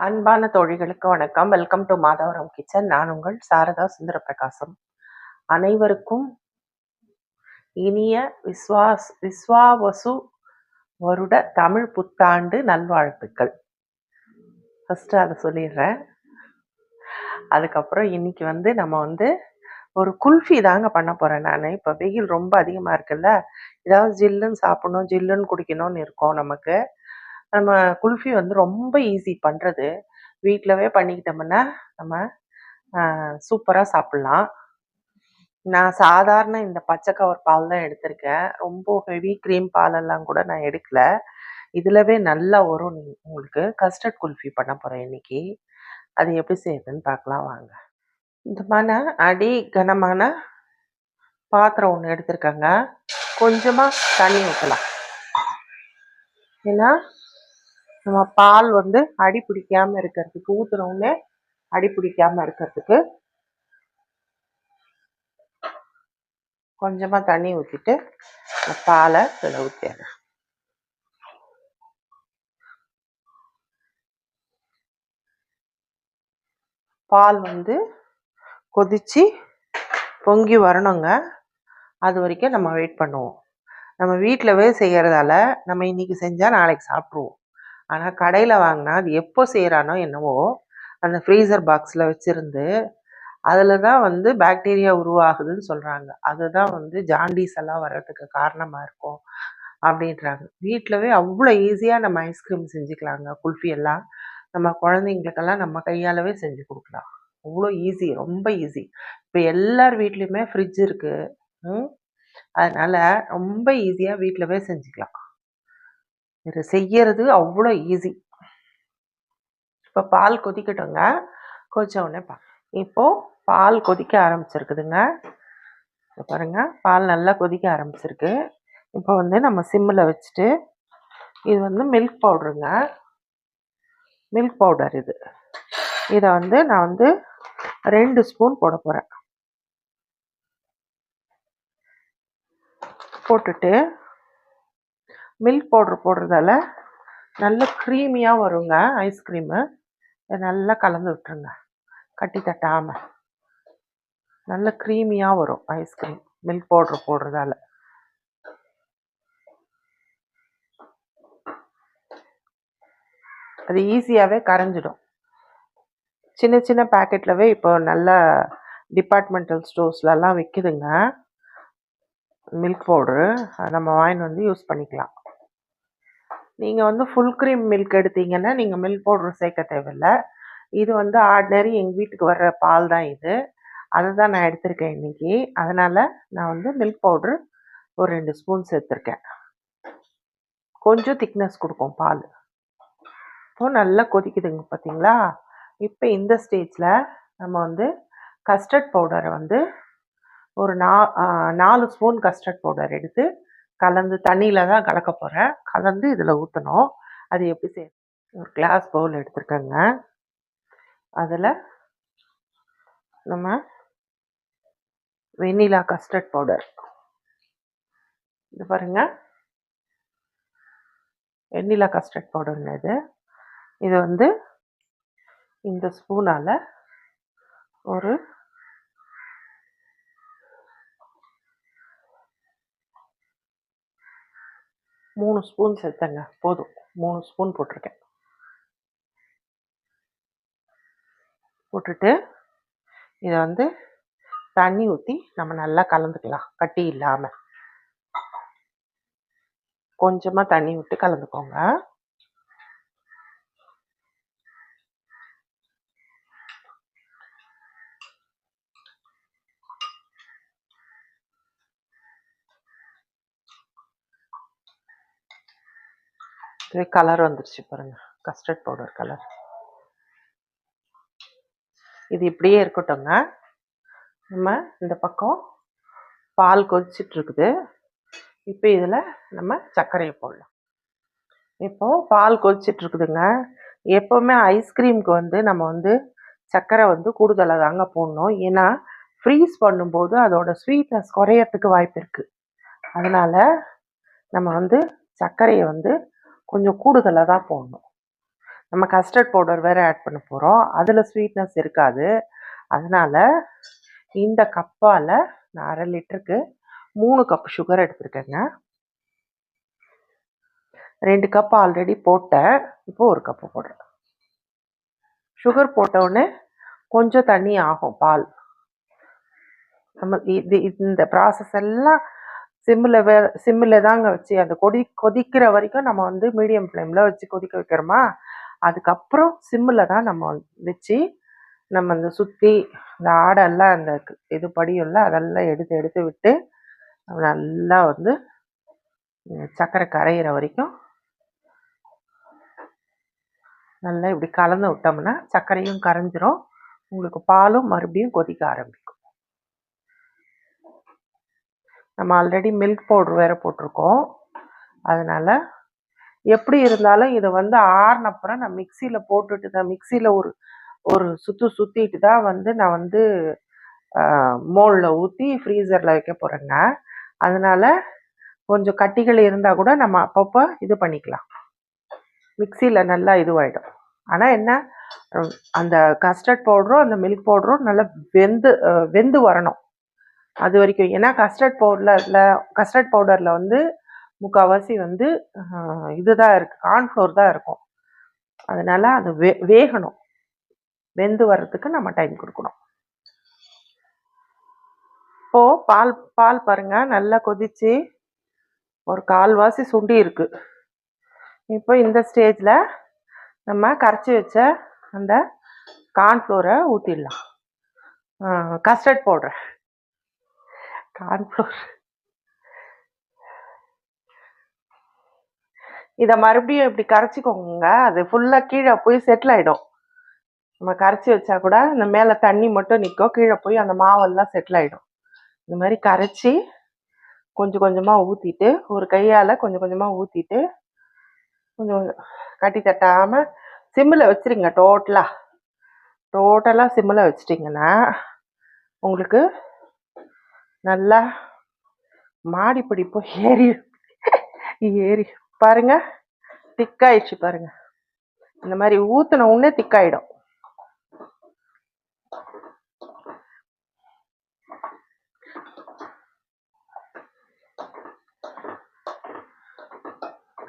அன்பான தோழிகளுக்கு வணக்கம். Welcome to Madhavaram kitchen. நான் உங்கள் சாரதா சுந்தர பிரகாசம். அனைவருக்கும் இனிய விஸ்வாவசு வருட தமிழ் புத்தாண்டு நல்வாழ்த்துக்கள். ஃபர்ஸ்ட் அதை சொல்லிடுறேன். அதுக்கப்புறம் இன்னைக்கு நம்ம ஒரு குல்ஃபி தாங்க பண்ண போறேன். நான் இப்போ வெயில் ரொம்ப அதிகமாக இருக்குல்ல, ஏதாவது ஜில்லுன்னு சாப்பிடணும், ஜில்லுன்னு குடிக்கணும்னு இருக்கோம். நம்ம குல்ஃபி ரொம்ப ஈஸி பண்ணுறது. வீட்டிலவே பண்ணிக்கிட்டோம்னா நம்ம சூப்பராக சாப்பிட்லாம். நான் சாதாரண இந்த பச்சை கவர் பால் தான் எடுத்திருக்கேன். ரொம்ப ஹெவி க்ரீம் பாலெல்லாம் கூட நான் எடுக்கல. இதிலவே நல்லா வரும். உங்களுக்கு கஸ்டர்ட் குல்ஃபி பண்ண போகிறேன் இன்னைக்கு. அது எப்படி செய்யுதுன்னு பார்க்கலாம் வாங்க. இந்த கனமான பாத்திரம் ஒன்று எடுத்திருக்கேங்க. கொஞ்சமாக தண்ணி ஊற்றலாம். ஏன்னா நம்ம பால் அடி பிடிக்காமல் இருக்கிறதுக்கு, ஊற்றுனோடனே அடி பிடிக்காமல் இருக்கிறதுக்கு கொஞ்சமாக தண்ணி ஊற்றிட்டு பாலை இதில் ஊற்றிடுறேன். பால் கொதிச்சு பொங்கி வரணுங்க. அது வரைக்கும் நம்ம வெயிட் பண்ணுவோம். நம்ம வீட்டிலவே செய்கிறதால நம்ம இன்னைக்கு செஞ்சால் நாளைக்கு சாப்பிட்ருவோம். ஆனால் கடையில் வாங்கினா அது எப்போ செய்கிறானோ என்னவோ அந்த ஃப்ரீசர் பாக்ஸில் வச்சுருந்து அதில் தான் பாக்டீரியா உருவாகுதுன்னு சொல்கிறாங்க. அதுதான் ஜாண்டிஸ் எல்லாம் வர்றதுக்கு காரணமாக இருக்கும் அப்படின்றாங்க. வீட்டிலவே அவ்வளோ ஈஸியாக நம்ம ஐஸ்கிரீம் செஞ்சுக்கலாங்க. குல்ஃபி எல்லாம் நம்ம குழந்தைங்களுக்கெல்லாம் நம்ம கையாலவே செஞ்சு கொடுக்கலாம். அவ்வளோ ஈஸி, ரொம்ப ஈஸி. இப்போ எல்லார் வீட்லேயுமே ஃப்ரிட்ஜ் இருக்குது. அதனால் ரொம்ப ஈஸியாக வீட்டிலவே செஞ்சுக்கலாம். இது செய்யறது அவ்வளோ ஈஸி. இப்போ பால் கொதிக்கட்டுங்க. கொதிச்ச உடனே இப்போது பால் கொதிக்க ஆரம்பிச்சிருக்குதுங்க. பாருங்க, பால் நல்லா கொதிக்க ஆரம்பிச்சிருக்கு. இப்போ நம்ம சிம்மில் வச்சுட்டு, இது மில்க் பவுடருங்க. மில்க் பவுடர் இதை நான் 2 ஸ்பூன் போட போகிறேன். போட்டுட்டு மில்க் பவுடர் போடுறதால நல்ல க்ரீமியாக வருங்க ஐஸ்கிரீமு. நல்லா கலந்து விட்டுருங்க, கட்டி தட்டாமல். நல்ல க்ரீமியாக வரும் ஐஸ்கிரீம் மில்க் பவுடர் போடுறதால. அது ஈஸியாகவே கரைஞ்சிடும். சின்ன சின்ன பேக்கெட்லவே இப்போ நல்ல டிபார்ட்மெண்டல் ஸ்டோர்ஸ்லலாம் விற்கிதுங்க மில்க் பவுட்ரு. நம்ம வாங்கிட்டு யூஸ் பண்ணிக்கலாம். நீங்கள் ஃபுல் க்ரீம் மில்க் எடுத்தீங்கன்னா நீங்கள் மில்க் பவுட்ரு சேர்க்க தேவையில்லை. இது ஆர்டினரி எங்கள் வீட்டுக்கு வர்ற பால் தான் இது. அதை தான் நான் எடுத்திருக்கேன் இன்றைக்கி. அதனால் நான் மில்க் பவுட்ரு ஒரு 2 ஸ்பூன் சேர்த்துருக்கேன். கொஞ்சம் திக்னஸ் கொடுக்கும் பால். இப்போ நல்லா கொதிக்குதுங்க பார்த்தீங்களா. இப்போ இந்த ஸ்டேஜில் நம்ம கஸ்டர்ட் பவுடரை ஒரு 4 ஸ்பூன் கஸ்டர்ட் பவுடர் எடுத்து கலந்து, தண்ணியில் தான் கலக்க போகிறேன், கலந்து இதில் ஊற்றணும். அது எப்படி செய்ய, ஒரு கிளாஸ் பவுல் எடுத்துருக்கேங்க. அதில் நம்ம வெண்ணிலா கஸ்டர்ட் பவுடர், இது பாருங்க, வெண்ணிலா கஸ்டர்ட் பவுடர்னு இது இந்த ஸ்பூனால் ஒரு 3 ஸ்பூன் சேர்த்தங்க. போதும், 3 ஸ்பூன் போட்டிருக்கேன். போட்டுட்டு இதை தண்ணி ஊற்றி நம்ம நல்லா கலந்துக்கலாம், கட்டி இல்லாமல். கொஞ்சமாக தண்ணி விட்டு கலந்துக்கோங்க. இது கலர் வந்துருச்சு பாருங்க, கஸ்டர்ட் பவுடர் கலர். இது இப்படியே இருக்கட்டும்ங்க. நம்ம இந்த பக்கம் பால் கொதிச்சுட்டு இருக்குது. இப்போ இதில் நம்ம சர்க்கரையை போடலாம். இப்போது பால் கொதிச்சுட்டு இருக்குதுங்க. எப்போவுமே ஐஸ்கிரீமுக்கு நம்ம சர்க்கரை கூடுதலாக தாங்க போடணும். ஏன்னா ஃப்ரீஸ் பண்ணும்போது அதோட ஸ்வீட்னஸ் குறையறதுக்கு வாய்ப்பு இருக்குது. அதனால் நம்ம சர்க்கரையை கொஞ்சம் கூடுதலாக தான் போடணும். நம்ம கஸ்டர்ட் பவுடர் வேறு ஆட் பண்ண போகிறோம். அதில் ஸ்வீட்னஸ் இருக்காது. அதனால் இந்த கப்பால் நான் 1/2 லிட்டருக்கு 3 கப் சுகர் எடுத்துருக்கேங்க. 2 கப் ஆல்ரெடி போட்டேன். இப்போ 1 கப்பு போடுறேன். சுகர் போட்டவுடனே கொஞ்சம் தண்ணி ஆகும் பால். நம்ம இந்த ப்ராசஸ் எல்லாம் சிம்மில் தாங்க வச்சு அந்த கொதிக்கிற வரைக்கும் நம்ம வந்து மீடியம் ஃப்ளேமில் வச்சு கொதிக்க வைக்கிறோமா, அதுக்கப்புறம் சிம்மில் தான் நம்ம வச்சு நம்ம அந்த சுற்றி இந்த ஆடெல்லாம் அந்த இது படியும்ல அதெல்லாம் எடுத்து விட்டு நல்லா வந்து சர்க்கரை கரையிற வரைக்கும் நல்லா இப்படி கலந்து விட்டோம்னா சர்க்கரையும் கரைஞ்சிரும், உங்களுக்கு பாலும் மறுபடியும் கொதிக்க ஆரம்பிக்கும். நம்ம ஆல்ரெடி மில்க் பவுடர் வேறு போட்டிருக்கோம். அதனால் எப்படி இருந்தாலும் இதை வந்து ஆறுனப்புறம் நான் மிக்சியில் போட்டுட்டு தான் மிக்சியில் ஒரு சுற்றிட்டு தான் வந்து நான் வந்து மோல்டில் ஊற்றி ஃப்ரீசரில் வைக்க போகிறேங்க. அதனால் கொஞ்சம் கட்டிகள் இருந்தால் கூட நம்ம அப்பப்போ இது பண்ணிக்கலாம். மிக்சியில் நல்லா இதுவாகிடும். ஆனால் என்ன, அந்த கஸ்டர்ட் பவுடரும் அந்த மில்க் பவுடரும் நல்லா வெந்து வரணும் அது வரைக்கும். ஏன்னா கஸ்டர்ட் பவுடரில் வந்து முக்கால்வாசி வந்து இதுதான் இருக்குது, கார்ன்ஃப்ளோர் தான் இருக்கும். அதனால் அது வேகணும். வெந்து வர்றதுக்கு நம்ம டைம் கொடுக்கணும். இப்போது பால் பாருங்கள் நல்லா கொதித்து ஒரு கால்வாசி சுண்டி இருக்குது. இப்போ இந்த ஸ்டேஜில் நம்ம கரைச்சி வச்ச அந்த கார்ன்ஃப்ளோரை ஊற்றிடலாம். கஸ்டர்ட் பவுடர், கார்ன்ஃப்ளோர் இதை மறுபடியும் இப்படி கரைச்சிக்கோங்க. அது ஃபுல்லாக கீழே போய் செட்டில் ஆகிடும். நம்ம கரைச்சி வச்சா கூட இந்த மேலே தண்ணி மட்டும் நிற்கும், கீழே போய் அந்த மாவெல்லாம் செட்டில் ஆகிடும். இந்த மாதிரி கரைச்சி கொஞ்சம் கொஞ்சமாக ஊற்றிட்டு ஒரு கையால் கொஞ்சம் கொஞ்சமாக ஊற்றிட்டு கொஞ்சம் கட்டி தட்டாமல் சிம்மில் வச்சுருங்க. டோட்டலாக சிம்மில் வச்சிட்டிங்கன்னா உங்களுக்கு நல்லா மாடி பிடிப்போ ஏறி பாருங்க, திக்காயிடுச்சு பாருங்க. இந்த மாதிரி ஊற்றின உடனே திக்காயிடும்.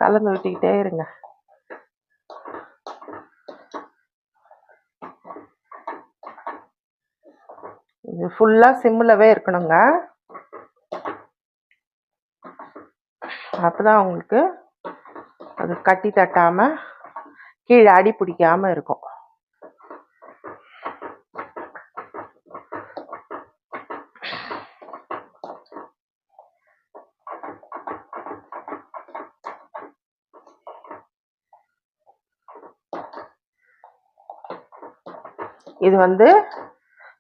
கலந்து விட்டுக்கிட்டே இருங்க. இது ஃபுல்லாக சிம்மிலவே இருக்கணுங்க. அப்போதான் உங்களுக்கு அது கட்டி தட்டாமல் கீழே அடி பிடிக்காமல் இருக்கும். இது வந்து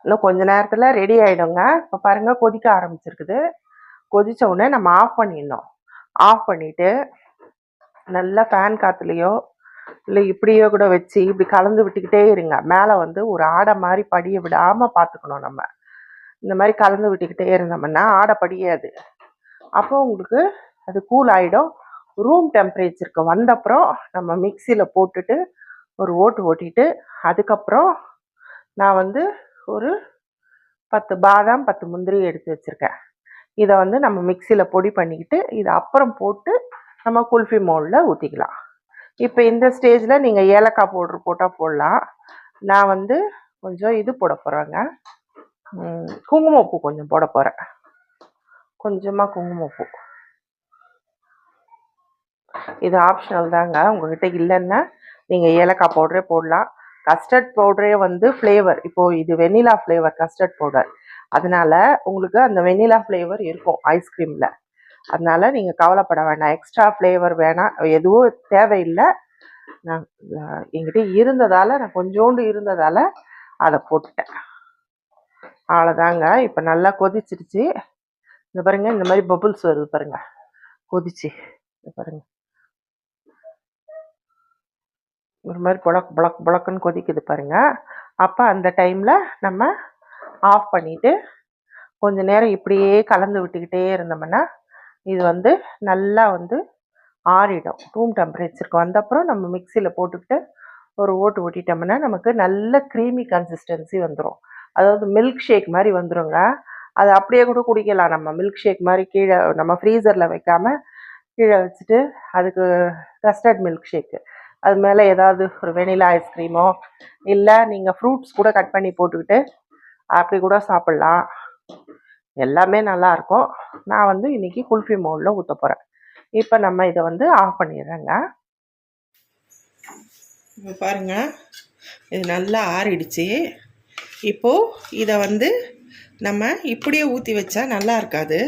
இன்னும் கொஞ்ச நேரத்தில் ரெடி ஆகிடுங்க. இப்போ பாருங்கள் கொதிக்க ஆரம்பிச்சிருக்குது. கொதித்த உடனே நம்ம ஆஃப் பண்ணிடணும். ஆஃப் பண்ணிவிட்டு நல்லா ஃபேன் காற்றுலையோ இல்லை இப்படியோ கூட வச்சு இப்படி கலந்து விட்டுக்கிட்டே இருங்க. மேலே வந்து ஒரு ஆடை மாதிரி படிய விடாமல் பார்த்துக்கணும். நம்ம இந்த மாதிரி கலந்து விட்டுக்கிட்டே இருந்தோம்னா ஆடை படியாது. அப்போ உங்களுக்கு அது கூல் ஆகிடும். ரூம் டெம்பரேச்சருக்கு வந்தப்புறம் நம்ம மிக்சியில் போட்டுட்டு ஒரு ஓட்டிட்டு அதுக்கப்புறம் நான் வந்து ஒரு 10 பாதாம் 10 முந்திரி எடுத்து வச்சுருக்கேன். இதை வந்து நம்ம மிக்சியில் பொடி பண்ணிக்கிட்டு இதை அப்புறம் போட்டு நம்ம குல்ஃபி மோல்டில் ஊற்றிக்கலாம். இப்போ இந்த ஸ்டேஜில் நீங்கள் ஏலக்காய் பவுட்ரு போட்டால் போடலாம். நான் வந்து கொஞ்சம் இது போட போகிறேங்க, குங்குமப்பூ கொஞ்சம் போட போகிறேன். கொஞ்சமாக குங்குமப்பூ. இது ஆப்ஷனல் தாங்க. உங்கள்கிட்ட இல்லைன்னா நீங்கள் ஏலக்காய் பவுடரே போடலாம். கஸ்டர்ட் பவுடரே வந்து ஃப்ளேவர், இப்போது இது வெண்ணிலா ஃப்ளேவர் கஸ்டர்ட் பவுடர், அதனால் உங்களுக்கு அந்த வெண்ணிலா ஃப்ளேவர் இருக்கும் ஐஸ்கிரீமில். அதனால் நீங்கள் கவலைப்பட வேண்டாம், எக்ஸ்ட்ரா ஃப்ளேவர் வேணாம், எதுவும் தேவையில்லை. நான் என்கிட்ட இருந்ததால் நான் கொஞ்சோண்டு இருந்ததால் அதை போட்டுட்டேன். அவ்வளோதாங்க. இப்போ நல்லா கொதிச்சிருச்சு. இந்த பாருங்கள், இந்த மாதிரி பபுள்ஸ் வருது பாருங்கள் கொதிச்சு. பாருங்கள் ஒரு மாதிரி புழக்குன்னு கொதிக்குது பாருங்கள். அப்போ அந்த டைமில் நம்ம ஆஃப் பண்ணிவிட்டு கொஞ்சம் நேரம் இப்படியே கலந்து விட்டுக்கிட்டே இருந்தோம்னா இது வந்து நல்லா வந்து ஆறிடும். ரூம் டெம்பரேச்சருக்கு வந்தப்புறம் நம்ம மிக்சியில் போட்டுக்கிட்டு ஒரு ஓட்டு ஓட்டிட்டோம்னா நமக்கு நல்ல க்ரீமி கன்சிஸ்டன்சி வந்துடும். அதாவது மில்க் ஷேக் மாதிரி வந்துடுங்க. அதை அப்படியே கூட குடிக்கலாம். நம்ம மில்க் ஷேக் மாதிரி கீழே நம்ம ஃப்ரீசரில் வைக்காமல் கீழே வச்சுட்டு அதுக்கு கஸ்டர்ட் மில்க் ஷேக்கு அது மேலே ஏதாவது ஒரு வெனிலா ஐஸ்கிரீமோ இல்லை நீங்கள் ஃப்ரூட்ஸ் கூட கட் பண்ணி போட்டுக்கிட்டு அப்படி கூட சாப்பிட்லாம். எல்லாமே நல்லாயிருக்கும். நான் வந்து இன்றைக்கி குல்ஃபி மோல்டில் ஊற்ற போகிறேன். இப்போ நம்ம இதை வந்து ஆஃப் பண்ணிடுறேங்க. இப்போ பாருங்கள், இது நல்லா ஆறிடுச்சு. இப்போது இதை வந்து நம்ம இப்படியே ஊற்றி வச்சா நல்லா இருக்காது.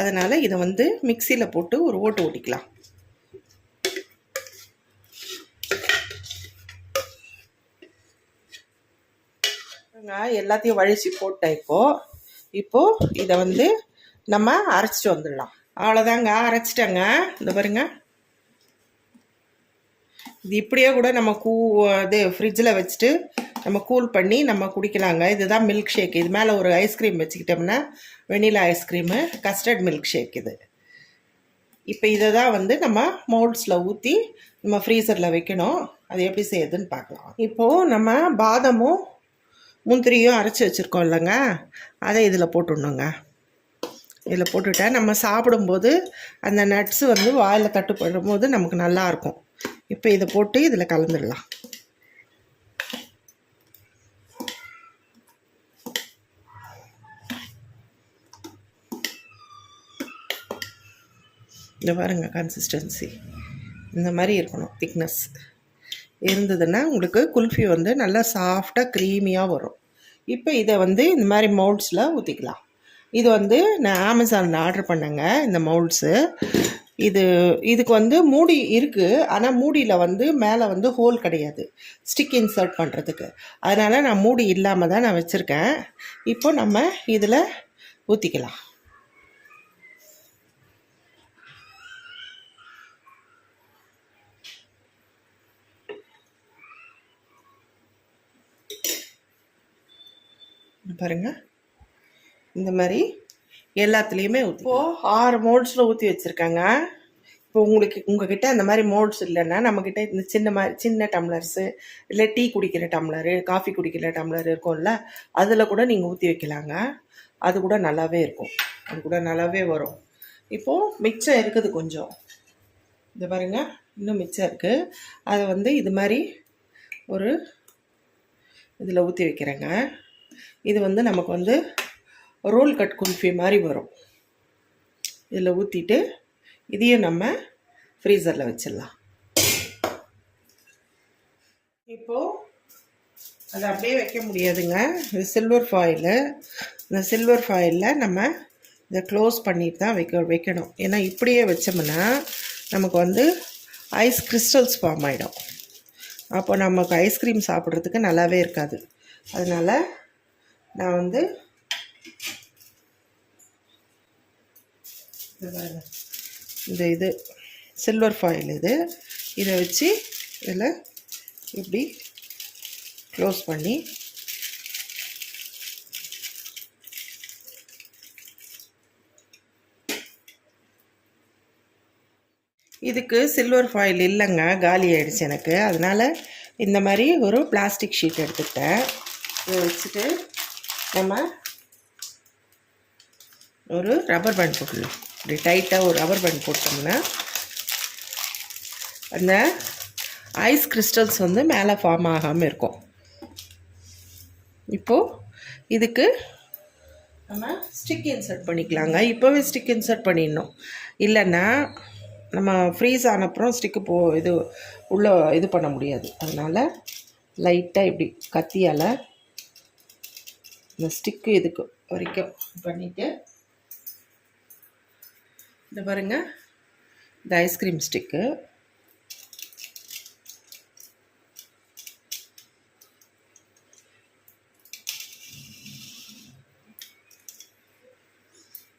அதனால் இதை வந்து மிக்சியில் போட்டு ஒரு ஓட்டு ஓட்டிக்கலாம். எல்லாத்தையும் வழிச்சு போட்டேன். இப்போது இதை வந்து நம்ம அரைச்சிட்டு வந்துடலாம். அவ்வளோதாங்க, அரைச்சிட்டேங்க. இந்த பாருங்க, இது இப்படியே கூட நம்ம இது ஃப்ரிட்ஜில் வச்சுட்டு நம்ம கூல் பண்ணி நம்ம குடிக்கலாங்க. இதுதான் மில்க் ஷேக். இது மேலே ஒரு ஐஸ்கிரீம் வச்சுக்கிட்டோம்னா vanilla ice cream, custard milkshake இது. இப்போ இதை தான் வந்து நம்ம மோல்ட்ஸில் ஊற்றி நம்ம ஃப்ரீசரில் வைக்கணும். அது எப்படி செய்யுதுன்னு பார்க்கலாம். இப்போது நம்ம பாதமும் முந்திரியும் அரைச்சி வச்சுருக்கோம் இல்லைங்க, அதை இதில் போட்டுடணுங்க. இதில் போட்டுவிட்டா நம்ம சாப்பிடும்போது அந்த நட்ஸு வந்து வாயில் தட்டுப்படும் போது நமக்கு நல்லாயிருக்கும். இப்போ இதை போட்டு இதில் கலந்துடலாம். இந்த பாருங்க, கன்சிஸ்டன்சி இந்த மாதிரி இருக்கணும். திக்னஸ் இருந்ததுன்னா உங்களுக்கு குல்ஃபி வந்து நல்லா சாஃப்டாக க்ரீமியாக வரும். இப்போ இதை வந்து இந்த மாதிரி மவுல்ட்ஸில் ஊற்றிக்கலாம். இது வந்து நான் அமேசானில் ஆர்டர் பண்ணேங்க இந்த மவுல்ட்ஸு. இதுக்கு வந்து மூடி இருக்குது, ஆனால் மூடியில் வந்து மேலே வந்து ஹோல் கிடையாது ஸ்டிக் இன்சர்ட் பண்ணுறதுக்கு. அதனால் நான் மூடி இல்லாமல் தான் நான் வச்சுருக்கேன். இப்போ நம்ம இதில் ஊற்றிக்கலாம். பாருங்கள், இந்த மாதிரி எல்லாத்துலேயுமே இப்போது 6 மோல்ட்ஸில் ஊற்றி வச்சுருக்காங்க. இப்போ உங்ககிட்ட அந்த மாதிரி மோல்ட்ஸ் இல்லைன்னா நம்மக்கிட்ட இந்த சின்ன டம்ளர்ஸு இல்லை டீ குடிக்கிற டம்ளரு, காஃபி குடிக்கிற டம்ளர் இருக்கும்ல, அதில் கூட நீங்கள் ஊற்றி வைக்கலாங்க. அது கூட நல்லாவே இருக்கும், அது கூட நல்லாவே வரும். இப்போது மிச்சம் இருக்குது கொஞ்சம், இந்த பாருங்கள், இன்னும் மிச்சம் இருக்குது. அதை வந்து இது மாதிரி ஒரு இதில் ஊற்றி வைக்கிறேங்க. இது வந்து நமக்கு வந்து ரோல் கட் குல்ஃபி மாதிரி வரும். இதில் ஊற்றிட்டு இதையும் நம்ம ஃப்ரீசரில் வச்சிடலாம். இப்போது அதை அப்படியே வைக்க முடியாதுங்க, இது சில்வர் ஃபாயிலு. இந்த சில்வர் ஃபாயிலில் நம்ம இதை க்ளோஸ் பண்ணிட்டு தான் வைக்கணும். ஏன்னா இப்படியே வச்சோம்னா நமக்கு வந்து ஐஸ் கிறிஸ்டல்ஸ் ஃபார்ம் ஆகிடும். அப்போ நமக்கு ஐஸ்கிரீம் சாப்பிட்றதுக்கு நல்லாவே இருக்காது. அதனால் நான் வந்து இது சில்வர் ஃபாயில் இதை வச்சு இதில் இப்படி க்ளோஸ் பண்ணி இதுக்கு சில்வர் ஃபாயில் இல்லைங்க, காலி ஆகிடுச்சு எனக்கு. அதனால் இந்த மாதிரி ஒரு பிளாஸ்டிக் ஷீட் எடுத்துக்கிட்டேன். இதை வச்சுட்டு நம்ம ஒரு ரப்பர் பேண்ட் போட்டுடலாம். இப்படி டைட்டாக ஒரு ரப்பர் பேண்ட் போட்டோம்னா அந்த ஐஸ் கிறிஸ்டல்ஸ் வந்து மேலே ஃபார்ம் ஆகாமல் இருக்கும். இப்போது இதுக்கு நம்ம ஸ்டிக் இன்சர்ட் பண்ணிக்கலாங்க. இப்போவே ஸ்டிக் இன்சர்ட் பண்ணிடணும், இல்லைன்னா நம்ம ஃப்ரீஸ் ஆனப்புறம் ஸ்டிக்கு இது உள்ளே இது பண்ண முடியாது. அதனால் லைட்டாக இப்படி கத்தியால் இந்த ஸ்டிக்கு இதுக்கு வரைக்கும் பண்ணிவிட்டு, இந்த பாருங்கள், இந்த ஐஸ்கிரீம் ஸ்டிக்கு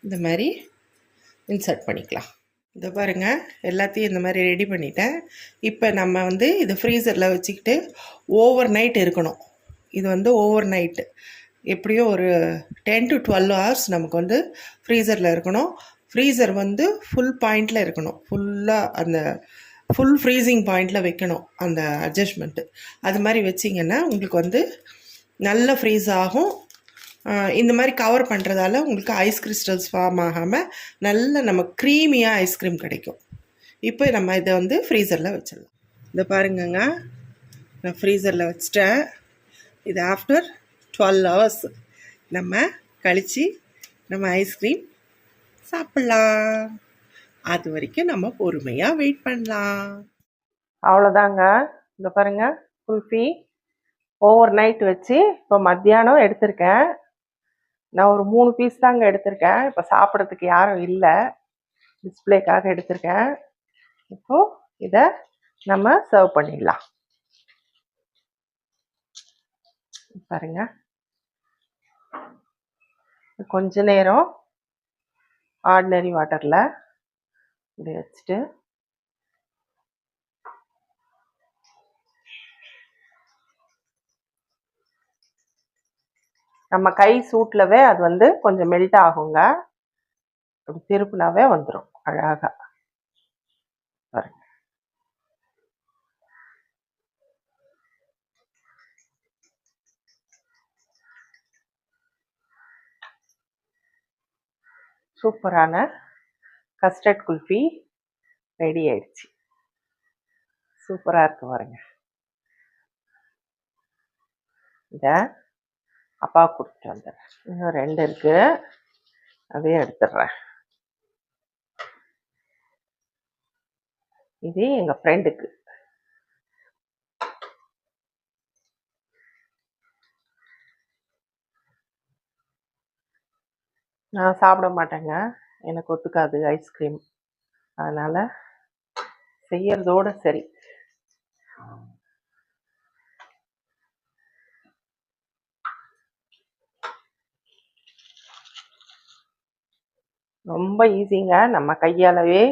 இந்த மாதிரி இன்சர்ட் பண்ணிக்கலாம். இதை பாருங்கள், எல்லாத்தையும் இந்த மாதிரி ரெடி பண்ணிட்டேன். இப்போ நம்ம வந்து இது ஃப்ரீசரில் வச்சுக்கிட்டு ஓவர் நைட் இருக்கணும். இது வந்து ஓவர் நைட்டு எப்படியோ ஒரு 10 to 12 hours நமக்கு வந்து ஃப்ரீசரில் இருக்கணும். ஃப்ரீசர் வந்து ஃபுல் பாயிண்டில் இருக்கணும், ஃபுல்லாக அந்த ஃபுல் ஃப்ரீசிங் பாயிண்டில் வைக்கணும் அந்த அட்ஜஸ்ட்மெண்ட்டு. அது மாதிரி வச்சிங்கன்னா உங்களுக்கு வந்து நல்ல ஃப்ரீஸ் ஆகும். இந்த மாதிரி கவர் பண்ணுறதால உங்களுக்கு ஐஸ் கிறிஸ்டல்ஸ் ஃபார்ம் ஆகாமல் நல்ல நம்ம க்ரீமியாக ஐஸ்கிரீம் கிடைக்கும். இப்போ நம்ம இதை வந்து ஃப்ரீசரில் வச்சிடலாம். இதை பாருங்கங்க, நான் ஃப்ரீசரில் வச்சிட்டேன். இது ஆஃப்டர் 12 hours நம்ம கழித்து நம்ம ஐஸ்கிரீம் சாப்பிட்லாம். அது வரைக்கும் நம்ம பொறுமையாக வெயிட் பண்ணலாம். அவ்வளோதாங்க. இந்த பாருங்கள், குல்ஃபி ஓவர் நைட் வச்சு இப்போ மத்தியானம் எடுத்திருக்கேன். நான் ஒரு 3 பீஸ் தாங்க எடுத்திருக்கேன். இப்போ சாப்பிட்றதுக்கு யாரும் இல்லை, டிஸ்பிளேக்காக எடுத்திருக்கேன். இப்போது இதை நம்ம சர்வ் பண்ணிடலாம். பாருங்க, கொஞ்ச நேரம் ஆர்டினரி வாட்டரில் இப்படி வச்சுட்டு நம்ம கை சூட்லவே அது வந்து கொஞ்சம் மெல்ட் ஆகுங்க. அப்படி திருப்புனாவே வந்துடும் அழகாக. பாருங்க, சூப்பரான கஸ்டர்ட் குல்ஃபி ரெடி ஆயிடுச்சு. சூப்பராக இருக்கு பாருங்க. இதை அப்பா கொடுத்துட்டு வந்துடுறேன். இன்னும் 2 இருக்கு, அதையும் எடுத்துடுறேன். இது எங்கள் ஃப்ரெண்டுக்கு. நான் சாப்பிட மாட்டேங்க, எனக்கு ஒத்துக்காது ஐஸ்கிரீம். அதனால் செய்யறதோட சரி. ரொம்ப ஈஸிங்க. நம்ம கையாலவே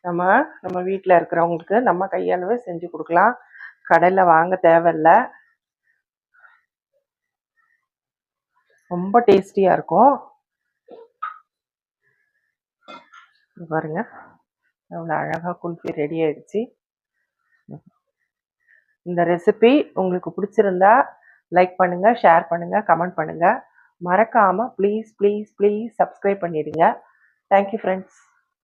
நம்ம வீட்டில் இருக்கிறவங்களுக்கு நம்ம கையாலவே செஞ்சு கொடுக்கலாம். கடையில் வாங்க தேவையில்லை. ரொம்ப டேஸ்டியாக இருக்கும். பாருங்க, எவ்வளோ அழகாக குல்ஃபி ரெடி ஆயிடுச்சு. இந்த ரெசிபி உங்களுக்கு பிடிச்சிருந்தா லைக் பண்ணுங்கள், ஷேர் பண்ணுங்கள், கமெண்ட் பண்ணுங்கள். மறக்காமல் ப்ளீஸ் ப்ளீஸ் ப்ளீஸ் சப்ஸ்கிரைப் பண்ணிடுங்க. Thank you friends.